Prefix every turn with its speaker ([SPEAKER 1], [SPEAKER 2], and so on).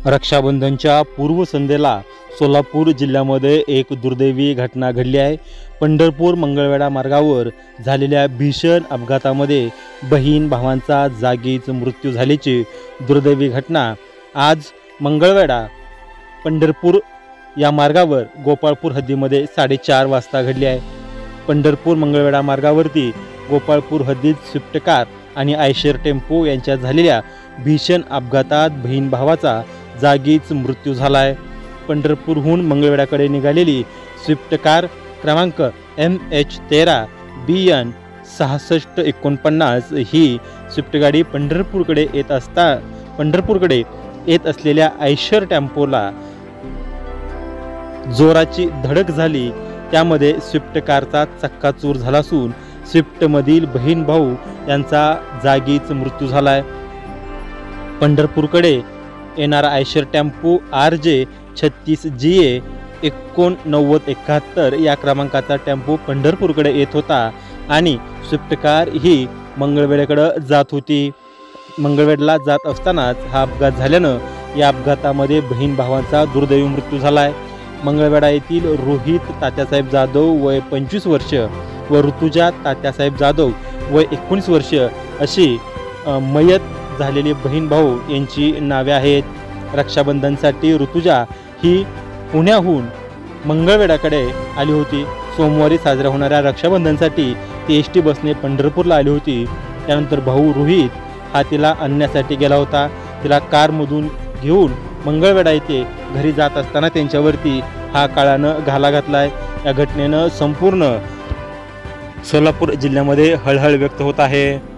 [SPEAKER 1] रक्षाबंधनच्या पूर्वसंध्येला सोलापूर जिल्ह्यामध्ये एक दुर्दैवी घटना घडली आहे। पंढरपूर मंगळवेढा मार्गावर झालेल्या भीषण अपघातामध्ये बहीण भावांचा जागीच मृत्यू झाल्याची दुर्दैवी घटना आज मंगळवेढा पंढरपूर या मार्गावर गोपाळपूर हद्दीमध्ये 4:30 वाजता घडली आहे। पंढरपूर मंगळवेढा मार्गावरती गोपाळपूर हद्दीत स्विफ्ट कार आणि आयशर टेम्पो यांच्यात झालेल्या भीषण अपघातात बहीण भावाचा जागीच मृत्यू झाला आहे। पंढरपूरहून मंगळवेढ्याकडे निघालेली स्विफ्ट कार क्रमांक MH13 BN 6649 ही स्विफ्ट गाडी पंढरपूरकडे येत असलेल्या आयशर टेम्पोला जोराची धडक झाली। त्यामध्ये स्विफ्ट कारचा चक्काचूर झाला असून स्विफ्टमधील बहीण भाऊ यांचा जागीच मृत्यू झाला आहे। पंढरपूरकडे येणारा आयशर टेम्पो RJ 36 GA 8971 या क्रमांकाचा टेम्पो पंढरपूरकडे येत होता आणि स्विफ्ट कार ही मंगळवेढ्याकडे जात होती। मंगळवेढ्याला जात असतानाच हा अपघात झाल्यानं या अपघातामध्ये बहीण भावांचा दुर्दैवी मृत्यू झाला आहे। मंगळवेढा येथील रोहित तात्यासाहेब जाधव वय 25 वर्ष व ऋतुजा तात्यासाहेब जाधव वय 19 वर्ष अशी मयत झालेली बहीण भाऊ यांची नावे आहेत। रक्षाबंधनसाठी ऋतुजा ही पुण्याहून मंगळवेढ्याकडे आली होती। सोमवारी साजऱ्या होणाऱ्या रक्षाबंधनसाठी ती ST बसने पंढरपूरला आली होती। त्यानंतर भाऊ रोहित हा तिला आणण्यासाठी गेला होता। तिला कारमधून घेऊन मंगळवेढा येथे घरी जात असताना त्यांच्यावरती हा काळानं घाला घातलाय। या घटनेनं संपूर्ण सोलापूर जिल्ह्यामध्ये हळहळ व्यक्त होत आहे।